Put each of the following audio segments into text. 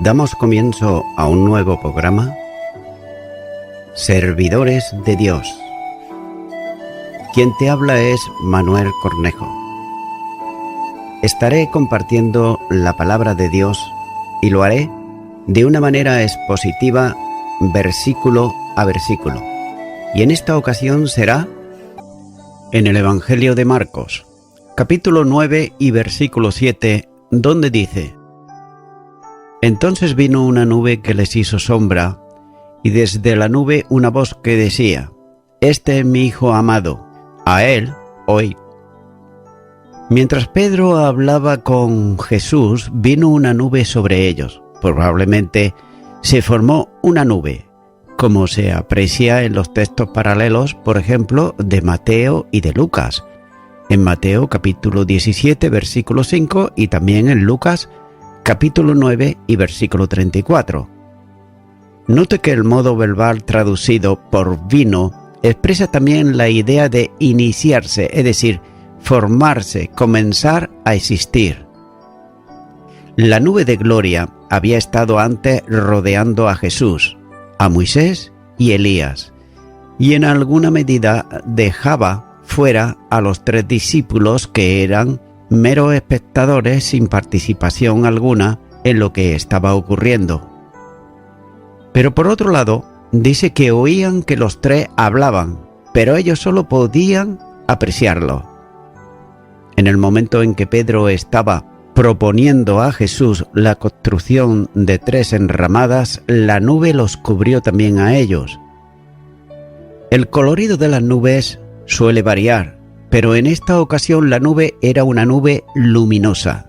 Damos comienzo a un nuevo programa, Servidores de Dios. Quien te habla es Manuel Cornejo. Estaré compartiendo la palabra de Dios y lo haré de una manera expositiva, versículo a versículo. Y en esta ocasión será en el Evangelio de Marcos, capítulo 9 y versículo 7, donde dice: Entonces vino una nube que les hizo sombra, y desde la nube una voz que decía: Este es mi Hijo amado, a él oíd. Mientras Pedro hablaba con Jesús, vino una nube sobre ellos. Probablemente se formó una nube, como se aprecia en los textos paralelos, por ejemplo, de Mateo y de Lucas. En Mateo capítulo 17, versículo 5, y también en Lucas capítulo 9 y versículo 34. Note que el modo verbal traducido por vino expresa también la idea de iniciarse, es decir, formarse, comenzar a existir. La nube de gloria había estado antes rodeando a Jesús, a Moisés y Elías, y en alguna medida dejaba fuera a los 3 discípulos que eran meros espectadores sin participación alguna en lo que estaba ocurriendo. Pero por otro lado, dice que oían que los 3 hablaban, pero ellos solo podían apreciarlo. En el momento en que Pedro estaba proponiendo a Jesús la construcción de 3 enramadas, la nube los cubrió también a ellos. El colorido de las nubes suele variar, pero en esta ocasión la nube era una nube luminosa,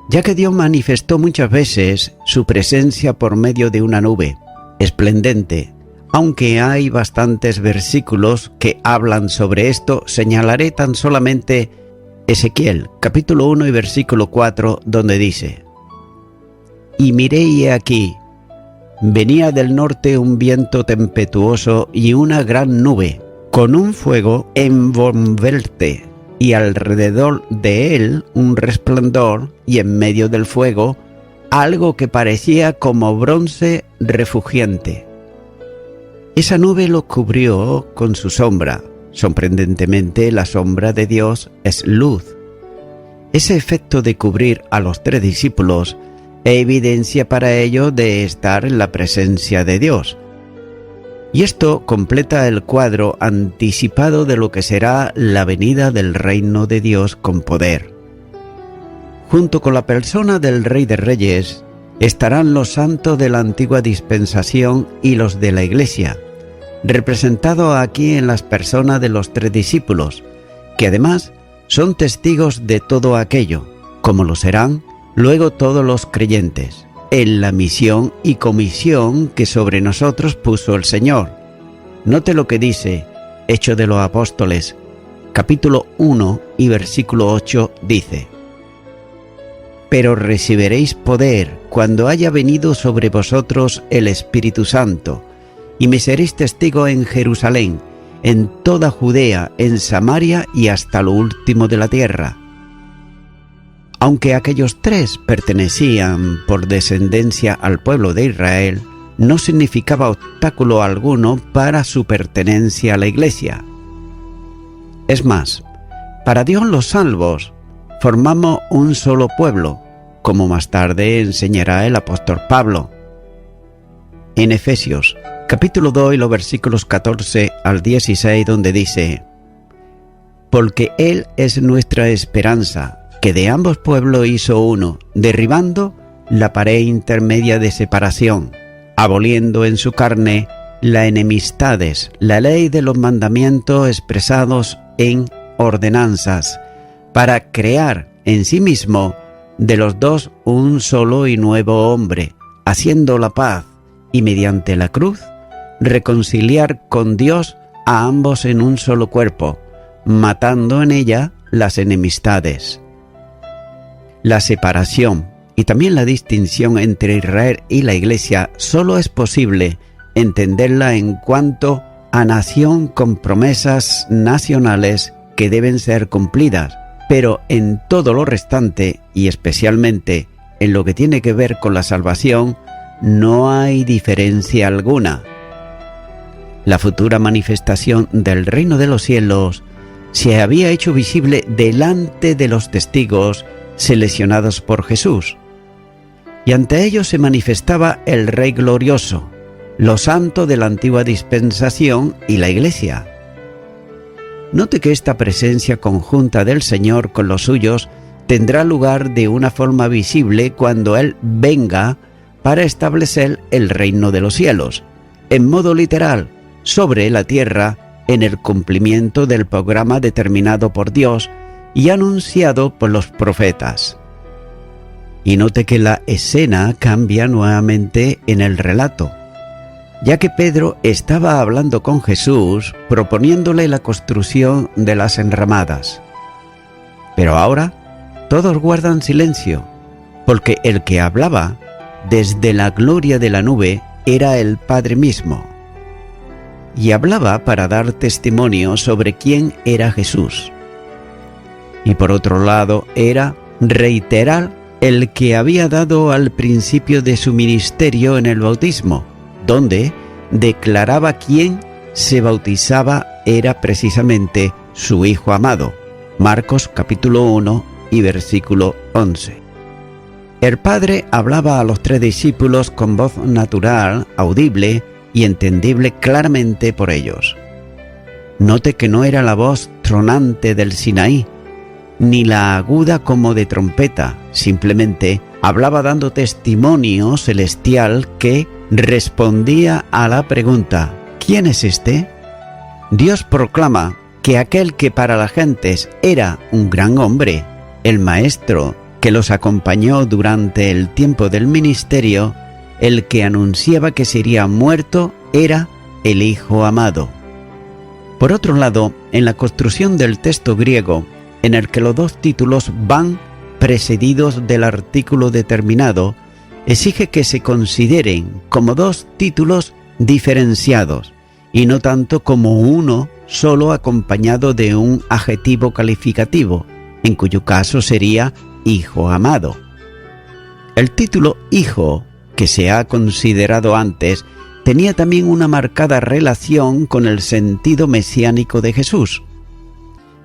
ya que Dios manifestó muchas veces su presencia por medio de una nube esplendente. Aunque hay bastantes versículos que hablan sobre esto, señalaré tan solamente Ezequiel, capítulo 1 y versículo 4, donde dice: Y miré y he aquí, venía del norte un viento tempestuoso y una gran nube, con un fuego envolvente, y alrededor de él un resplandor, y en medio del fuego algo que parecía como bronce refugiante. Esa nube lo cubrió con su sombra. Sorprendentemente, la sombra de Dios es luz. Ese efecto de cubrir a los 3 discípulos es evidencia para ellos de estar en la presencia de Dios. Y esto completa el cuadro anticipado de lo que será la venida del reino de Dios con poder. Junto con la persona del Rey de Reyes estarán los santos de la antigua dispensación y los de la Iglesia, representado aquí en las personas de los 3 discípulos, que además son testigos de todo aquello, como lo serán luego todos los creyentes, en la misión y comisión que sobre nosotros puso el Señor. Note lo que dice Hechos de los Apóstoles, capítulo 1 y versículo 8, dice: Pero recibiréis poder cuando haya venido sobre vosotros el Espíritu Santo, y me seréis testigo en Jerusalén, en toda Judea, en Samaria y hasta lo último de la tierra. Aunque aquellos 3 pertenecían por descendencia al pueblo de Israel, no significaba obstáculo alguno para su pertenencia a la Iglesia. Es más, para Dios los salvos formamos un solo pueblo, como más tarde enseñará el apóstol Pablo. En Efesios, capítulo 2 y los versículos 14 al 16, donde dice: Porque Él es nuestra esperanza, que de ambos pueblos hizo uno, derribando la pared intermedia de separación, aboliendo en su carne las enemistades, la ley de los mandamientos expresados en ordenanzas, para crear en sí mismo de los 2 un solo y nuevo hombre, haciendo la paz, y mediante la cruz reconciliar con Dios a ambos en un solo cuerpo, matando en ella las enemistades. La separación y también la distinción entre Israel y la Iglesia solo es posible entenderla en cuanto a nación con promesas nacionales que deben ser cumplidas, pero en todo lo restante, y especialmente en lo que tiene que ver con la salvación, no hay diferencia alguna. La futura manifestación del reino de los cielos se había hecho visible delante de los testigos seleccionados por Jesús, y ante ellos se manifestaba el Rey glorioso, lo santo de la antigua dispensación y la Iglesia. Note que esta presencia conjunta del Señor con los suyos tendrá lugar de una forma visible cuando Él venga para establecer el reino de los cielos, en modo literal, sobre la tierra, en el cumplimiento del programa determinado por Dios y anunciado por los profetas. Y note que la escena cambia nuevamente en el relato, ya que Pedro estaba hablando con Jesús, proponiéndole la construcción de las enramadas. Pero ahora todos guardan silencio, porque el que hablaba desde la gloria de la nube era el Padre mismo, y hablaba para dar testimonio sobre quién era Jesús. Y por otro lado era reiterar el que había dado al principio de su ministerio en el bautismo, donde declaraba quién se bautizaba era precisamente su Hijo amado. Marcos capítulo 1 y versículo 11. El Padre hablaba a los 3 discípulos con voz natural, audible y entendible claramente por ellos. Note que no era la voz tronante del Sinaí, ni la aguda como de trompeta, simplemente hablaba dando testimonio celestial que respondía a la pregunta: ¿quién es este? Dios proclama que aquel que para las gentes era un gran hombre, el Maestro que los acompañó durante el tiempo del ministerio, el que anunciaba que sería muerto, era el Hijo amado. Por otro lado, en la construcción del texto griego, en el que los 2 títulos van precedidos del artículo determinado, exige que se consideren como 2 títulos diferenciados y no tanto como uno solo acompañado de un adjetivo calificativo, en cuyo caso sería Hijo amado. El título Hijo, que se ha considerado antes, tenía también una marcada relación con el sentido mesiánico de Jesús,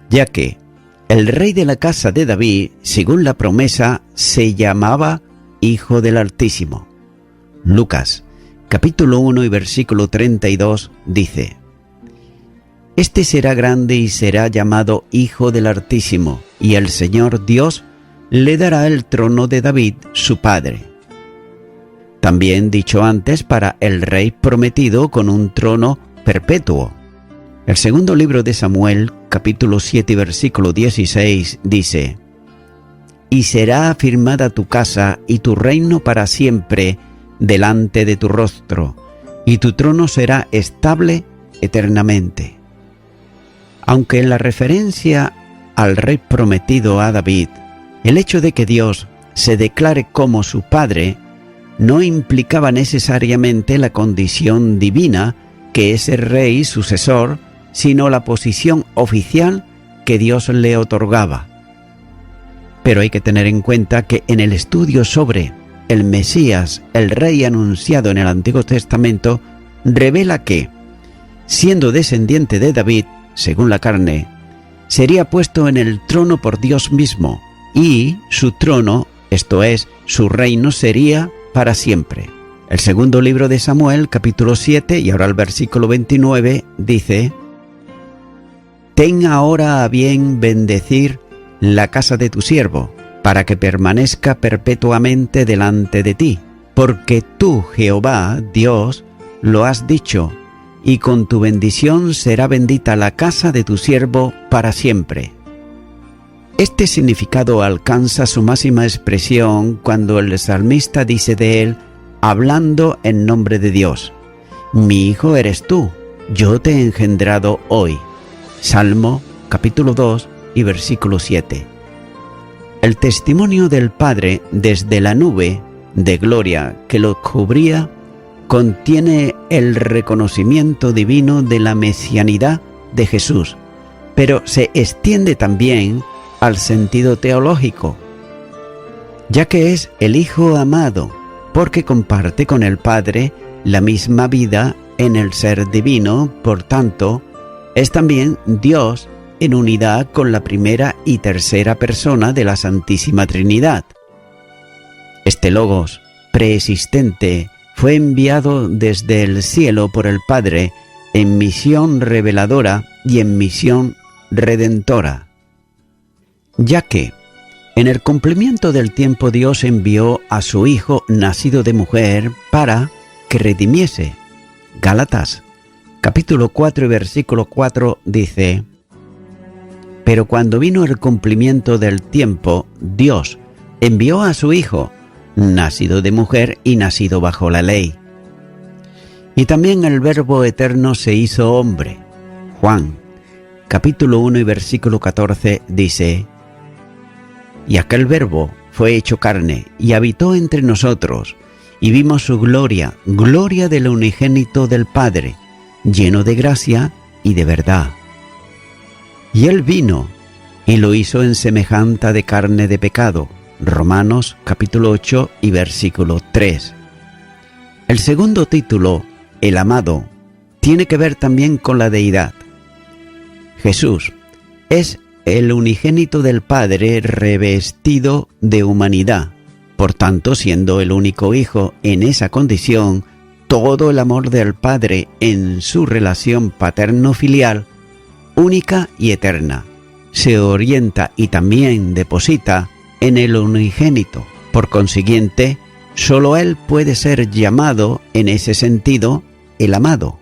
ya que el rey de la casa de David, según la promesa, se llamaba Hijo del Altísimo. Lucas, capítulo 1 y versículo 32, dice: Este será grande y será llamado Hijo del Altísimo, y el Señor Dios le dará el trono de David, su padre. También dicho antes para el rey prometido con un trono perpetuo. El segundo libro de Samuel, capítulo 7 y versículo 16, dice: Y será afirmada tu casa y tu reino para siempre delante de tu rostro, y tu trono será estable eternamente. Aunque en la referencia al rey prometido a David, el hecho de que Dios se declare como su padre no implicaba necesariamente la condición divina que ese rey sucesor, sino la posición oficial que Dios le otorgaba. Pero hay que tener en cuenta que en el estudio sobre el Mesías, el rey anunciado en el Antiguo Testamento, revela que, siendo descendiente de David, según la carne, sería puesto en el trono por Dios mismo, y su trono, esto es, su reino, sería para siempre. El segundo libro de Samuel, capítulo 7, y ahora el versículo 29, dice: Ten ahora a bien bendecir la casa de tu siervo, para que permanezca perpetuamente delante de ti, porque tú, Jehová, Dios, lo has dicho, y con tu bendición será bendita la casa de tu siervo para siempre. Este significado alcanza su máxima expresión cuando el salmista dice de él, hablando en nombre de Dios: Mi hijo eres tú, yo te he engendrado hoy. Salmo, capítulo 2 y versículo 7. El testimonio del Padre desde la nube de gloria que lo cubría contiene el reconocimiento divino de la mesianidad de Jesús, pero se extiende también al sentido teológico. ya que es el Hijo amado, porque comparte con el Padre la misma vida en el ser divino, por tanto, es también Dios en unidad con la primera y tercera persona de la Santísima Trinidad. Este Logos preexistente fue enviado desde el cielo por el Padre en misión reveladora y en misión redentora, ya que en el cumplimiento del tiempo Dios envió a su Hijo nacido de mujer para que redimiese. Gálatas, capítulo 4 y versículo 4 dice: pero cuando vino el cumplimiento del tiempo, Dios envió a su Hijo, nacido de mujer y nacido bajo la ley. Y también el Verbo eterno se hizo hombre. Juan, capítulo 1 y versículo 14 dice: y aquel Verbo fue hecho carne y habitó entre nosotros, y vimos su gloria, gloria del unigénito del Padre, lleno de gracia y de verdad. Y él vino y lo hizo en semejanza de carne de pecado. Romanos capítulo 8 y versículo 3. El segundo título, el amado, tiene que ver también con la deidad. Jesús es el unigénito del Padre revestido de humanidad. Por tanto, siendo el único Hijo en esa condición, todo el amor del Padre en su relación paterno-filial, única y eterna, se orienta y también deposita en el unigénito. Por consiguiente, solo Él puede ser llamado en ese sentido el amado.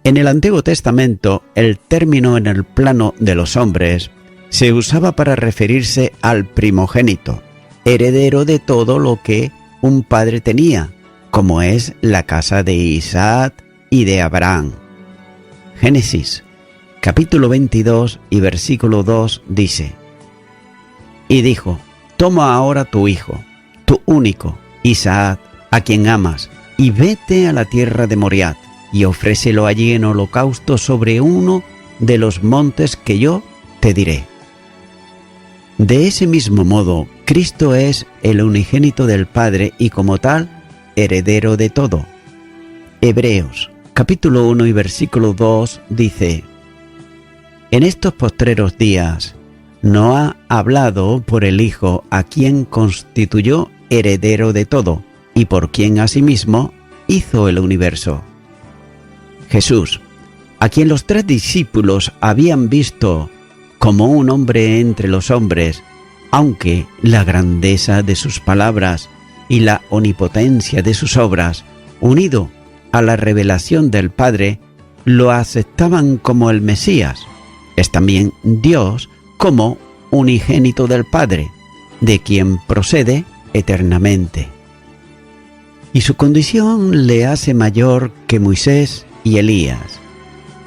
En el Antiguo Testamento, el término en el plano de los hombres se usaba para referirse al primogénito, heredero de todo lo que un padre tenía, como es la casa de Isaac y de Abraham. Génesis, capítulo 22 y versículo 2 dice: y dijo: toma ahora tu hijo, tu único, Isaac, a quien amas, y vete a la tierra de Moriah, y ofrécelo allí en holocausto sobre uno de los montes que yo te diré. De ese mismo modo, Cristo es el unigénito del Padre y como tal, heredero de todo. Hebreos, capítulo 1 y versículo 2 dice: en estos postreros días no ha hablado por el Hijo, a quien constituyó heredero de todo y por quien asimismo hizo el universo. Jesús, a quien los 3 discípulos habían visto como un hombre entre los hombres, aunque la grandeza de sus palabras y la omnipotencia de sus obras, unido a la revelación del Padre, lo aceptaban como el Mesías. Es también Dios como unigénito del Padre, de quien procede eternamente. Y su condición le hace mayor que Moisés y Elías,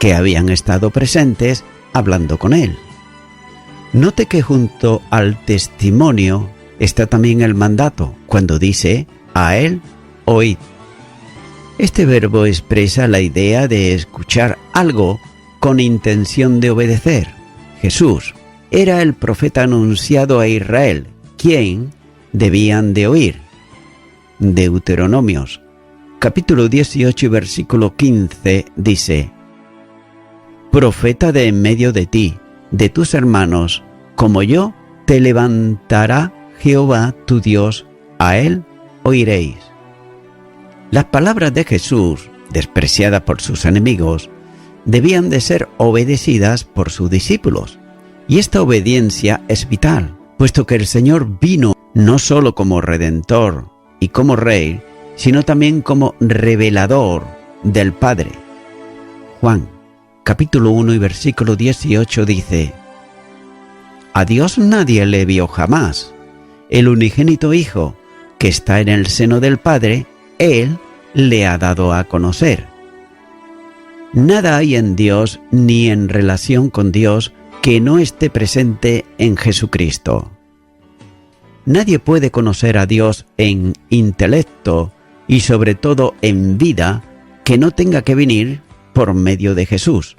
que habían estado presentes hablando con él. Note que junto al testimonio está también el mandato, cuando dice: a él oíd. Este verbo expresa la idea de escuchar algo con intención de obedecer. Jesús era el profeta anunciado a Israel, quien debían de oír. Deuteronomios, capítulo 18 y versículo 15 dice: profeta de en medio de ti, de tus hermanos, como yo, te levantará Jehová tu Dios, a él oiréis. Las palabras de Jesús, despreciadas por sus enemigos, debían de ser obedecidas por sus discípulos. Y esta obediencia es vital, puesto que el Señor vino no solo como Redentor y como Rey, sino también como revelador del Padre. Juan, capítulo 1 y versículo 18 dice: a Dios nadie le vio jamás. El unigénito Hijo, que está en el seno del Padre, Él le ha dado a conocer. Nada hay en Dios ni en relación con Dios que no esté presente en Jesucristo. Nadie puede conocer a Dios en intelecto y sobre todo en vida que no tenga que venir por medio de Jesús,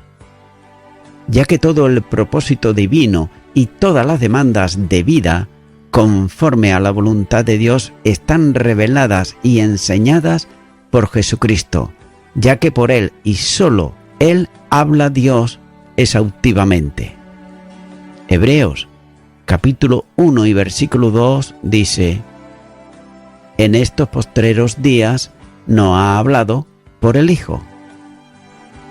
ya que todo el propósito divino y todas las demandas de vida conforme a la voluntad de Dios están reveladas y enseñadas por Jesucristo, ya que por Él y solo Él habla Dios exhaustivamente. Hebreos capítulo 1 y versículo 2 dice: en estos postreros días nos ha hablado por el Hijo.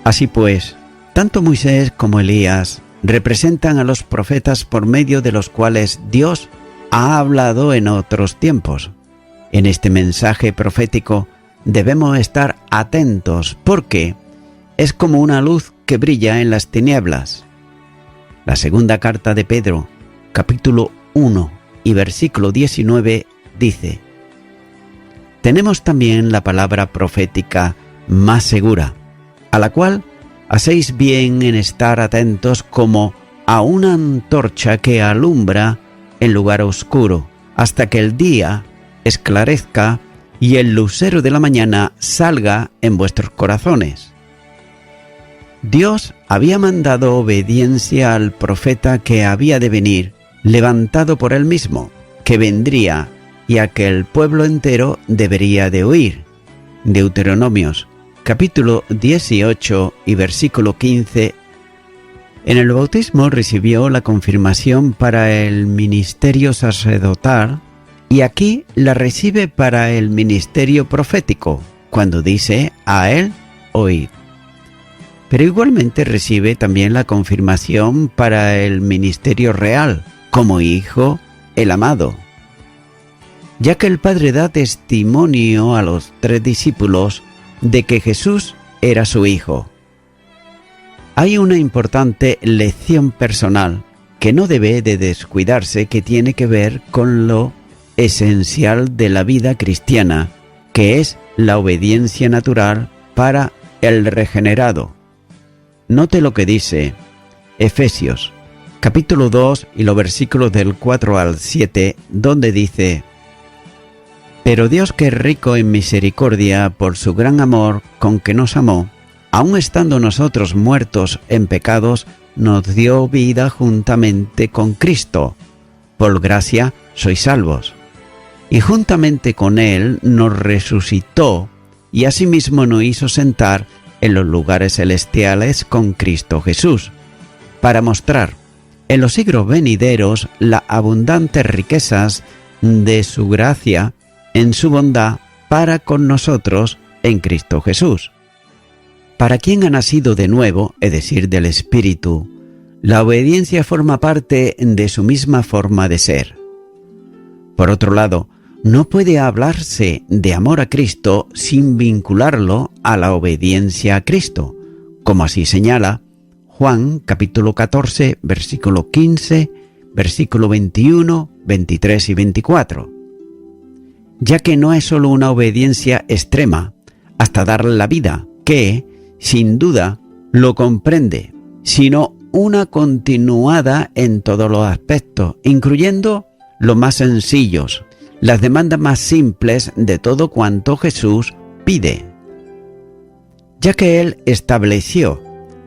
Así pues, tanto Moisés como Elías representan a los profetas por medio de los cuales Dios ha hablado en otros tiempos. En este mensaje profético debemos estar atentos porque es como una luz que brilla en las tinieblas. La segunda carta de Pedro, capítulo 1 y versículo 19, dice: tenemos también la palabra profética más segura, a la cual hacéis bien en estar atentos como a una antorcha que alumbra en lugar oscuro, hasta que el día esclarezca y el lucero de la mañana salga en vuestros corazones. Dios había mandado obediencia al profeta que había de venir, levantado por él mismo, que vendría y a que el pueblo entero debería de oír. Deuteronomios, capítulo 18 y versículo 15. En el bautismo recibió la confirmación para el ministerio sacerdotal y aquí la recibe para el ministerio profético, cuando dice a él oíd. Pero igualmente recibe también la confirmación para el ministerio real, como hijo, el amado. Ya que el Padre da testimonio a los 3 discípulos de que Jesús era su Hijo. Hay una importante lección personal que no debe de descuidarse, que tiene que ver con lo esencial de la vida cristiana, que es la obediencia natural para el regenerado. Note lo que dice Efesios, capítulo 2 y los versículos del 4 al 7, donde dice: pero Dios, que es rico en misericordia por su gran amor con que nos amó, aun estando nosotros muertos en pecados, nos dio vida juntamente con Cristo. Por gracia sois salvos. Y juntamente con Él nos resucitó y asimismo nos hizo sentar en los lugares celestiales con Cristo Jesús, para mostrar en los siglos venideros las abundantes riquezas de su gracia en su bondad para con nosotros en Cristo Jesús. Para quien ha nacido de nuevo, es decir, del Espíritu, la obediencia forma parte de su misma forma de ser. Por otro lado, no puede hablarse de amor a Cristo sin vincularlo a la obediencia a Cristo, como así señala Juan capítulo 14, versículo 15, versículo 21, 23 y 24. Ya que no es solo una obediencia extrema, hasta dar la vida, que, sin duda, lo comprende, sino una continuada en todos los aspectos, incluyendo los más sencillos, las demandas más simples de todo cuanto Jesús pide. Ya que Él estableció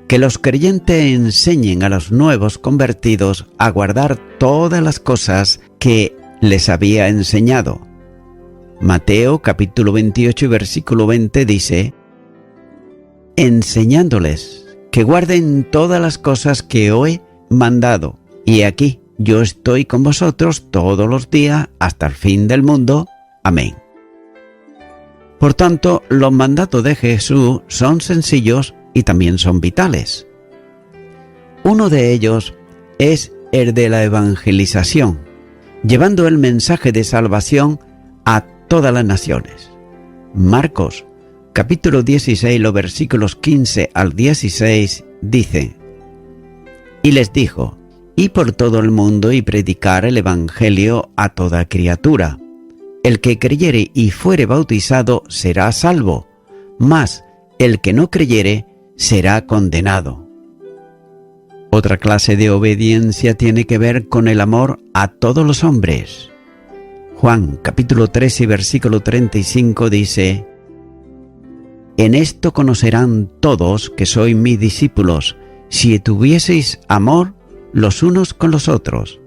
que los creyentes enseñen a los nuevos convertidos a guardar todas las cosas que les había enseñado. Mateo capítulo 28 y versículo 20 dice: enseñándoles que guarden todas las cosas que os he mandado, y aquí yo estoy con vosotros todos los días hasta el fin del mundo. Amén. Por tanto, los mandatos de Jesús son sencillos y también son vitales. Uno de ellos es el de la evangelización, llevando el mensaje de salvación a todas las naciones. Marcos, capítulo 16, los versículos 15 al 16, dice: y les dijo: id por todo el mundo y predicar el evangelio a toda criatura. El que creyere y fuere bautizado será salvo, mas el que no creyere será condenado. Otra clase de obediencia tiene que ver con el amor a todos los hombres. Juan capítulo 3 y versículo 35 dice: en esto conocerán todos que sois mis discípulos, si tuvieseis amor los unos con los otros.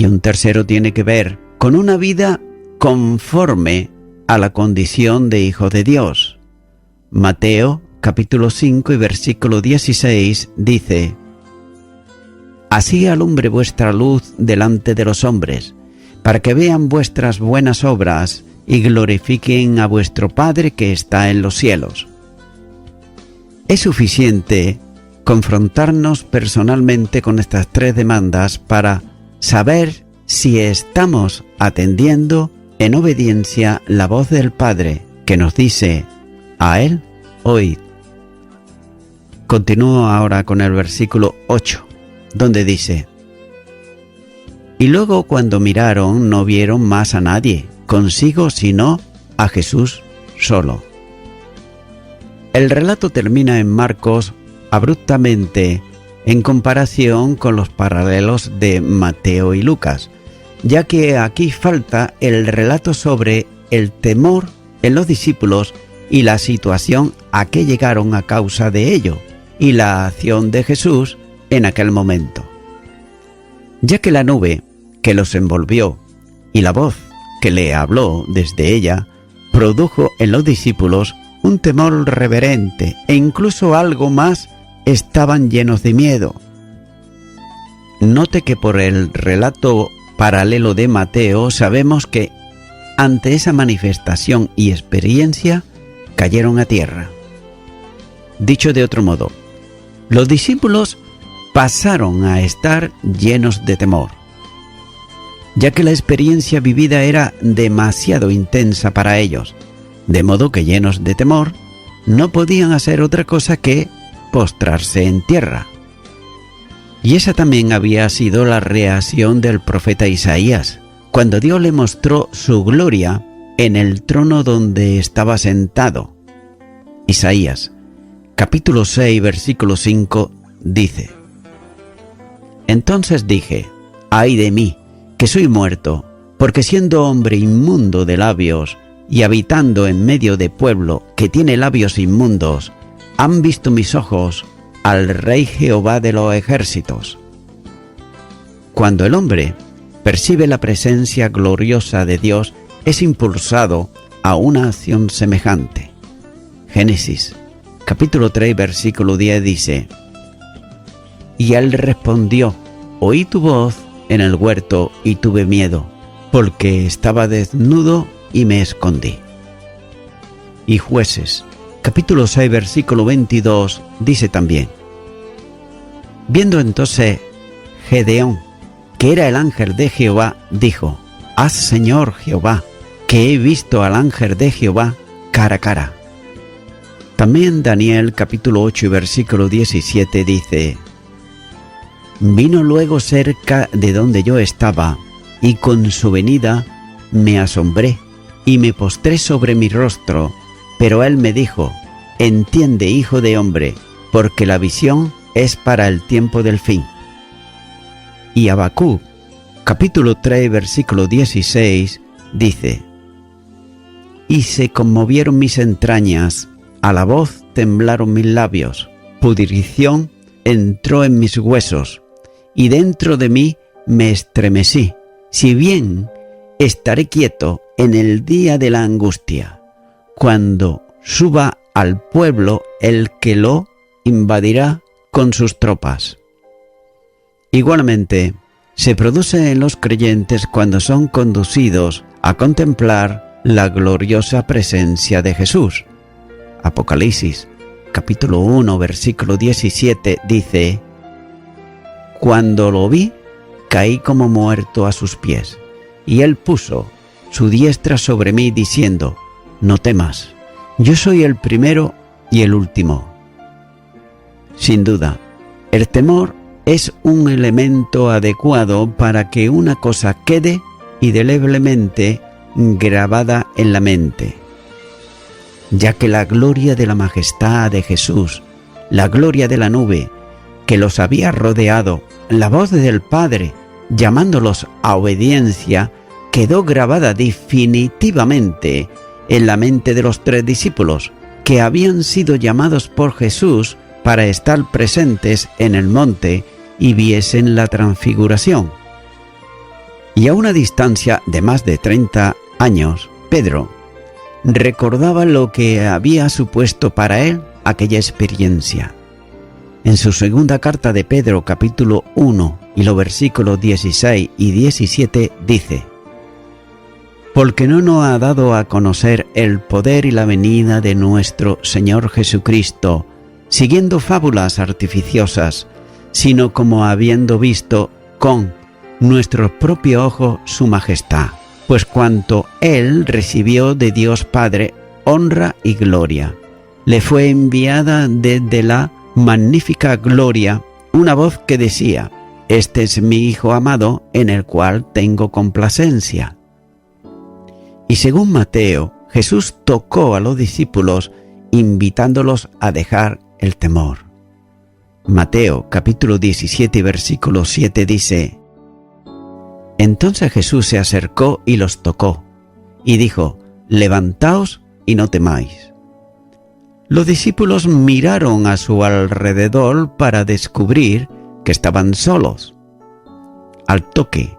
Y un tercero tiene que ver con una vida conforme a la condición de hijo de Dios. Mateo capítulo 5 y versículo 16 dice: Así alumbre vuestra luz delante de los hombres, para que vean vuestras buenas obras y glorifiquen a vuestro Padre que está en los cielos. Es suficiente confrontarnos personalmente con estas tres demandas para saber si estamos atendiendo en obediencia la voz del Padre que nos dice: a Él oíd. Continúo ahora con el versículo 8, donde dice: Y luego cuando miraron no vieron más a nadie consigo sino a Jesús solo. El relato termina en Marcos abruptamente en comparación con los paralelos de Mateo y Lucas, ya que aquí falta el relato sobre el temor en los discípulos y la situación a que llegaron a causa de ello, y la acción de Jesús en aquel momento. Ya que la nube que los envolvió y la voz que le habló desde ella produjo en los discípulos un temor reverente e incluso algo más, estaban llenos de miedo. Note que por el relato paralelo de Mateo sabemos que ante esa manifestación y experiencia cayeron a tierra. Dicho de otro modo, los discípulos pasaron a estar llenos de temor, ya que la experiencia vivida era demasiado intensa para ellos, de modo que llenos de temor no podían hacer otra cosa que postrarse en tierra. Y esa también había sido la reacción del profeta Isaías, cuando Dios le mostró su gloria en el trono donde estaba sentado. Isaías, capítulo 6, versículo 5, dice: Entonces dije: ¡ay de mí, que soy muerto! Porque siendo hombre inmundo de labios y habitando en medio de pueblo que tiene labios inmundos, han visto mis ojos al Rey Jehová de los ejércitos. Cuando el hombre percibe la presencia gloriosa de Dios, es impulsado a una acción semejante. Génesis, capítulo 3, versículo 10 dice: Y él respondió: oí tu voz en el huerto y tuve miedo, porque estaba desnudo y me escondí. Y Jueces, capítulo 6, versículo 22 dice también: Viendo entonces Gedeón que era el ángel de Jehová, dijo: Haz, Señor Jehová, que he visto al ángel de Jehová cara a cara. También Daniel capítulo 8 y versículo 17 dice: Vino luego cerca de donde yo estaba, y con su venida me asombré, y me postré sobre mi rostro, pero él me dijo: Entiende, hijo de hombre, porque la visión es para el tiempo del fin. Y Habacuc, capítulo 3, versículo 16, dice: Y se conmovieron mis entrañas, a la voz temblaron mis labios, pudrición entró en mis huesos, y dentro de mí me estremecí, si bien estaré quieto en el día de la angustia, cuando suba al pueblo el que lo invadirá con sus tropas. Igualmente, se produce en los creyentes cuando son conducidos a contemplar la gloriosa presencia de Jesús. Apocalipsis, capítulo 1, versículo 17 dice: Cuando lo vi, caí como muerto a sus pies, y él puso su diestra sobre mí, diciendo: No temas, yo soy el primero y el último. Sin duda, el temor es un elemento adecuado para que una cosa quede indeleblemente grabada en la mente, ya que la gloria de la majestad de Jesús, la gloria de la nube que los había rodeado, la voz del Padre llamándolos a obediencia, quedó grabada definitivamente en la mente de los 3 discípulos que habían sido llamados por Jesús para estar presentes en el monte y viesen la transfiguración. Y a una distancia de más de 30 años, Pedro recordaba lo que había supuesto para él aquella experiencia. En su segunda carta de Pedro, capítulo 1, y los versículos 16 y 17, dice: porque no nos ha dado a conocer el poder y la venida de nuestro Señor Jesucristo, siguiendo fábulas artificiosas, sino como habiendo visto con nuestros propios ojos su majestad. Pues cuanto Él recibió de Dios Padre honra y gloria, le fue enviada desde la magnífica gloria una voz que decía: este es mi Hijo amado, en el cual tengo complacencia. Y según Mateo, Jesús tocó a los discípulos, invitándolos a dejar el temor. Mateo capítulo 17, versículo 7 dice: entonces Jesús se acercó y los tocó, y dijo: levantaos y no temáis. Los discípulos miraron a su alrededor para descubrir que estaban solos. Al toque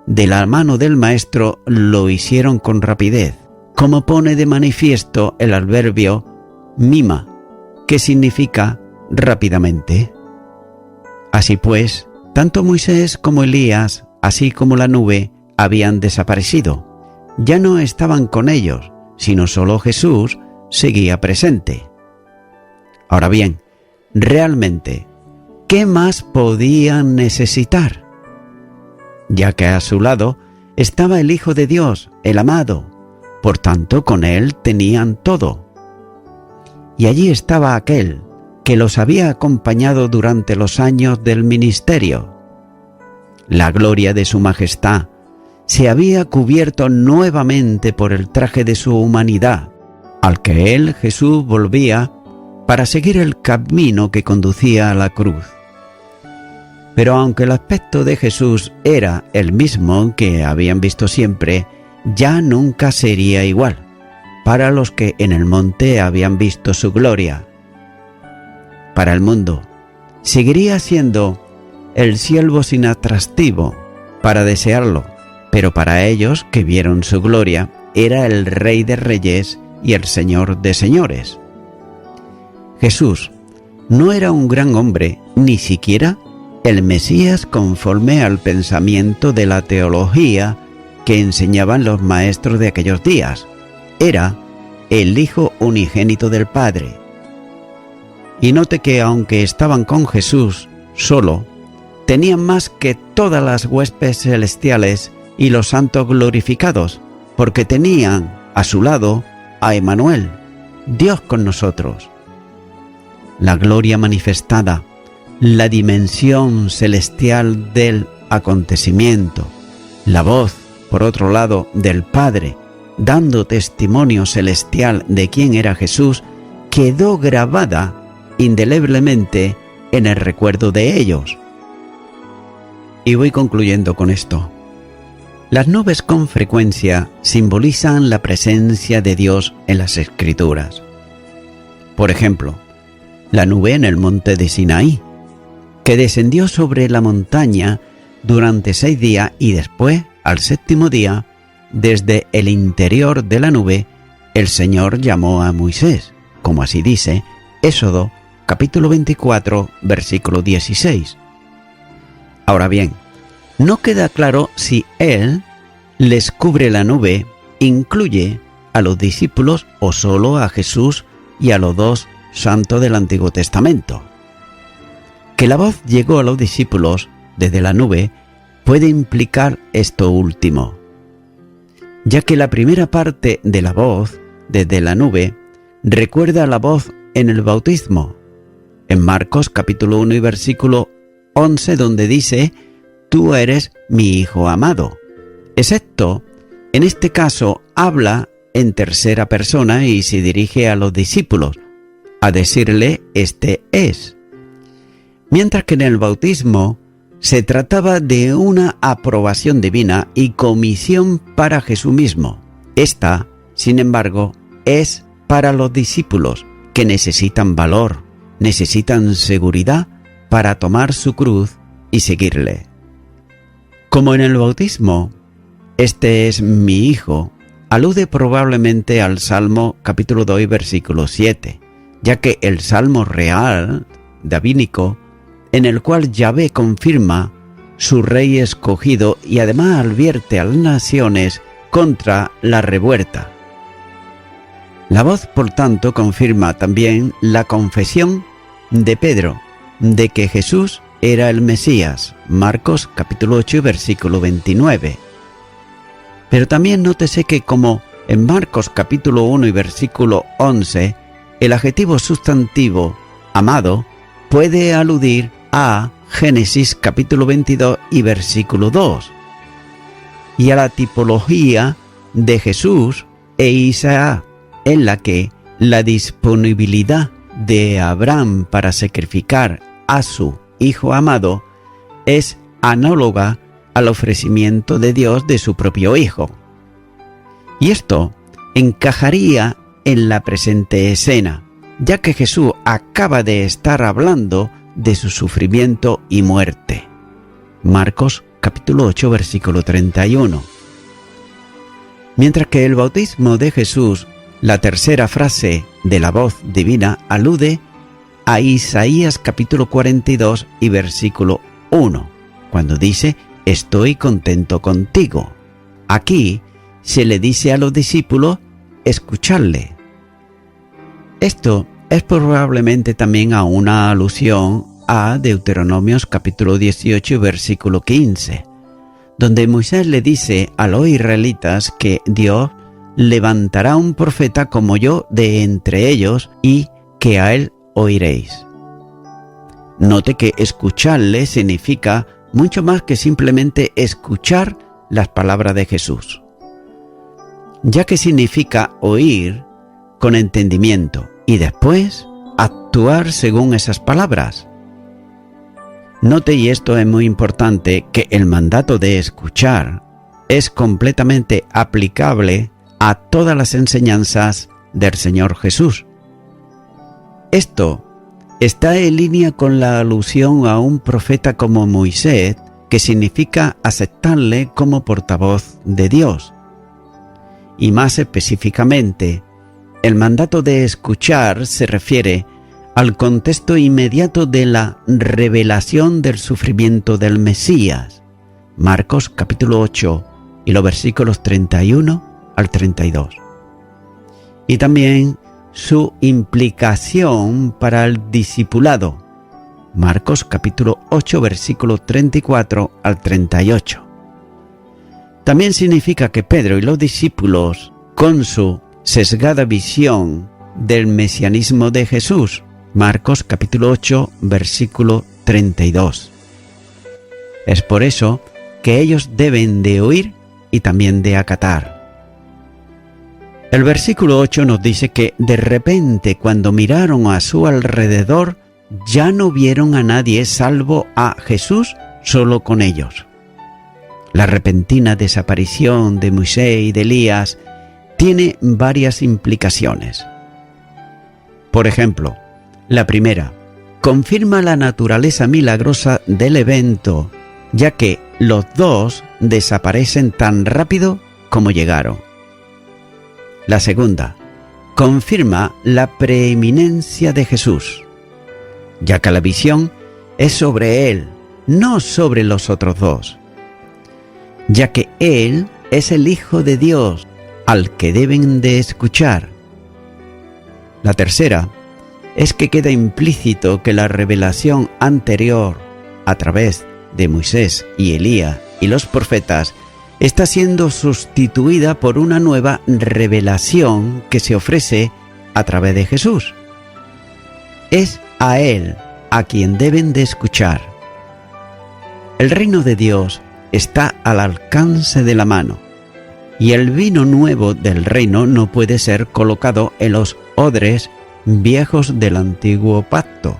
de la mano del Maestro lo hicieron con rapidez, como pone de manifiesto el adverbio mima, que significa rápidamente. Así pues, tanto Moisés como Elías, así como la nube, habían desaparecido. Ya no estaban con ellos, sino solo Jesús seguía presente. Ahora bien, realmente, ¿qué más podían necesitar? Ya que a su lado estaba el Hijo de Dios, el amado, por tanto con Él tenían todo. Y allí estaba aquel que los había acompañado durante los años del ministerio. La gloria de su majestad se había cubierto nuevamente por el traje de su humanidad, al que Él, Jesús, volvía para seguir el camino que conducía a la cruz. Pero aunque el aspecto de Jesús era el mismo que habían visto siempre, ya nunca sería igual para los que en el monte habían visto su gloria. Para el mundo, seguiría siendo el siervo sin atractivo para desearlo, pero para ellos que vieron su gloria, era el Rey de Reyes y el Señor de Señores. Jesús no era un gran hombre, ni siquiera el Mesías conforme al pensamiento de la teología que enseñaban los maestros de aquellos días. Era el Hijo unigénito del Padre. Y note que aunque estaban con Jesús solo, tenían más que todas las huestes celestiales y los santos glorificados, porque tenían a su lado a Emmanuel, Dios con nosotros. La gloria manifestada, la dimensión celestial del acontecimiento, la voz, por otro lado, del Padre, dando testimonio celestial de quién era Jesús, quedó grabada indeleblemente en el recuerdo de ellos. Y voy concluyendo con esto. Las nubes con frecuencia simbolizan la presencia de Dios en las Escrituras. Por ejemplo, la nube en el monte de Sinaí, que descendió sobre la montaña durante 6 días y después, al 7º día, desde el interior de la nube, el Señor llamó a Moisés, como así dice Éxodo capítulo 24, versículo 16. Ahora bien, no queda claro si Él les cubre la nube, incluye a los discípulos o solo a Jesús y a los 2 santos del Antiguo Testamento. Que la voz llegó a los discípulos desde la nube puede implicar esto último, ya que la primera parte de la voz desde la nube recuerda a la voz en el bautismo, en Marcos capítulo 1 y versículo 11, donde dice: tú eres mi Hijo amado. Excepto, en este caso, habla en tercera persona y se dirige a los discípulos, a decirle: este es. Mientras que en el bautismo se trataba de una aprobación divina y comisión para Jesús mismo. Esta, sin embargo, es para los discípulos que necesitan valor, necesitan seguridad para tomar su cruz y seguirle. Como en el bautismo, este es mi hijo, alude probablemente al Salmo capítulo 2, versículo 7, ya que el Salmo real, davídico, en el cual Yahvé confirma su rey escogido y además advierte a las naciones contra la revuelta. La voz, por tanto, confirma también la confesión de Pedro de que Jesús era el Mesías, Marcos capítulo 8, versículo 29. Pero también nótese que como en Marcos capítulo 1 y versículo 11, el adjetivo sustantivo amado puede aludir a Génesis capítulo 22 y versículo 2, y a la tipología de Jesús e Isaac, en la que la disponibilidad de Abraham para sacrificar a su hijo amado es análoga al ofrecimiento de Dios de su propio hijo. Y esto encajaría en la presente escena, ya que Jesús acaba de estar hablando de su sufrimiento y muerte. Marcos capítulo 8, versículo 31. Mientras que el bautismo de Jesús, la tercera frase de la voz divina, alude a Isaías capítulo 42 y versículo 1, cuando dice: estoy contento contigo. Aquí se le dice a los discípulos escucharle. Esto es probablemente también a una alusión a Deuteronomios capítulo 18 versículo 15, donde Moisés le dice a los israelitas que Dios levantará un profeta como yo de entre ellos y que a él oiréis. Note que escucharle significa mucho más que simplemente escuchar las palabras de Jesús, ya que significa oír con entendimiento y después actuar según esas palabras. Note, y esto es muy importante, que el mandato de escuchar es completamente aplicable a todas las enseñanzas del Señor Jesús. Esto está en línea con la alusión a un profeta como Moisés, que significa aceptarle como portavoz de Dios. Y más específicamente, el mandato de escuchar se refiere al contexto inmediato de la revelación del sufrimiento del Mesías, Marcos capítulo 8 y los versículos 31 al 32. Y también su implicación para el discipulado, Marcos capítulo 8 versículos 34 al 38. También significa que Pedro y los discípulos, con su sesgada visión del mesianismo de Jesús, Marcos capítulo 8 versículo 32. Es por eso que ellos deben de oír y también de acatar. El versículo 8 nos dice que de repente, cuando miraron a su alrededor, ya no vieron a nadie salvo a Jesús solo con ellos. La repentina desaparición de Moisés y de Elías tiene varias implicaciones. Por ejemplo, la primera, confirma la naturaleza milagrosa del evento, ya que los dos desaparecen tan rápido como llegaron. La segunda, confirma la preeminencia de Jesús, ya que la visión es sobre él, no sobre los otros dos, ya que él es el Hijo de Dios al que deben de escuchar. La tercera es que queda implícito que la revelación anterior a través de Moisés y Elías y los profetas está siendo sustituida por una nueva revelación que se ofrece a través de Jesús. Es a Él a quien deben de escuchar. El reino de Dios está al alcance de la mano, y el vino nuevo del reino no puede ser colocado en los odres viejos del antiguo pacto.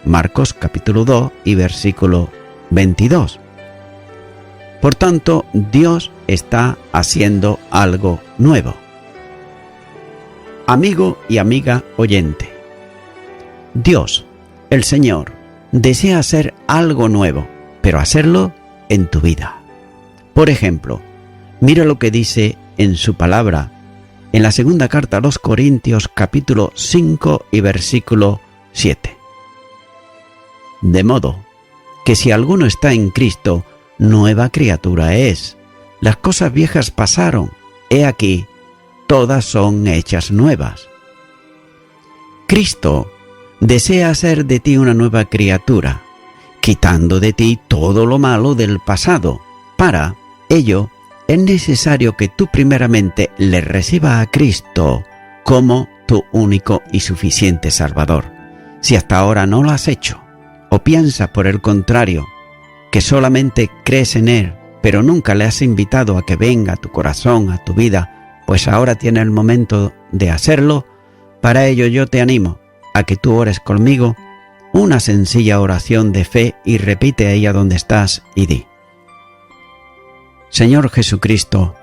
Marcos capítulo 2 y versículo 22. Por tanto, Dios está haciendo algo nuevo. Amigo y amiga oyente, Dios, el Señor, desea hacer algo nuevo, pero hacerlo en tu vida. Por ejemplo, Mira lo que dice en su palabra, en la segunda carta a los Corintios, capítulo 5 y versículo 7. De modo que si alguno está en Cristo, nueva criatura es. Las cosas viejas pasaron, he aquí, todas son hechas nuevas. Cristo desea hacer de ti una nueva criatura, quitando de ti todo lo malo del pasado. Para ello, es necesario que tú primeramente le recibas a Cristo como tu único y suficiente Salvador. Si hasta ahora no lo has hecho, o piensas por el contrario, que solamente crees en Él, pero nunca le has invitado a que venga a tu corazón, a tu vida, pues ahora tiene el momento de hacerlo. Para ello yo te animo a que tú ores conmigo una sencilla oración de fe y repite a ella donde estás y di: Señor Jesucristo,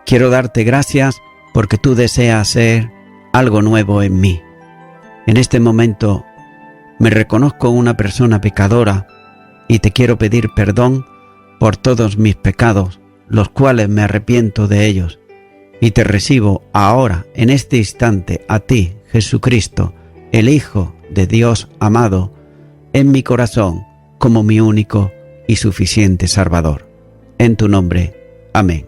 quiero darte gracias porque tú deseas hacer algo nuevo en mí. En este momento me reconozco una persona pecadora y te quiero pedir perdón por todos mis pecados, los cuales me arrepiento de ellos, y te recibo ahora, en este instante, a ti, Jesucristo, el Hijo de Dios amado, en mi corazón como mi único y suficiente Salvador. En tu nombre. Amén.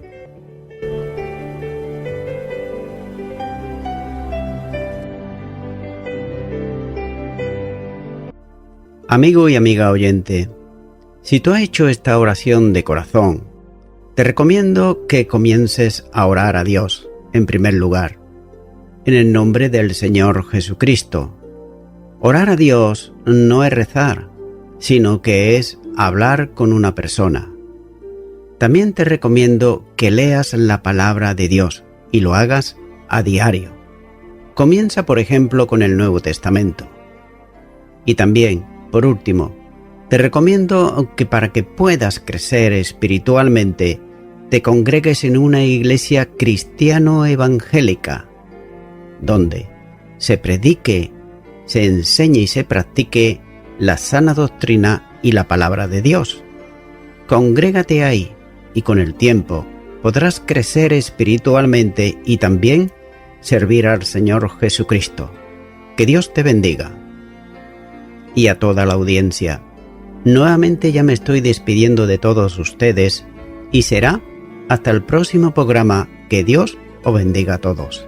Amigo y amiga oyente, si tú has hecho esta oración de corazón, te recomiendo que comiences a orar a Dios, en primer lugar, en el nombre del Señor Jesucristo. Orar a Dios no es rezar, sino que es hablar con una persona. También te recomiendo que leas la palabra de Dios y lo hagas a diario. Comienza, por ejemplo, con el Nuevo Testamento. Y también, por último, te recomiendo que para que puedas crecer espiritualmente, te congregues en una iglesia cristiano-evangélica, donde se predique, se enseñe y se practique la sana doctrina y la palabra de Dios. Congrégate ahí y con el tiempo podrás crecer espiritualmente y también servir al Señor Jesucristo. Que Dios te bendiga. Y a toda la audiencia, nuevamente ya me estoy despidiendo de todos ustedes y será hasta el próximo programa. Que Dios os bendiga a todos.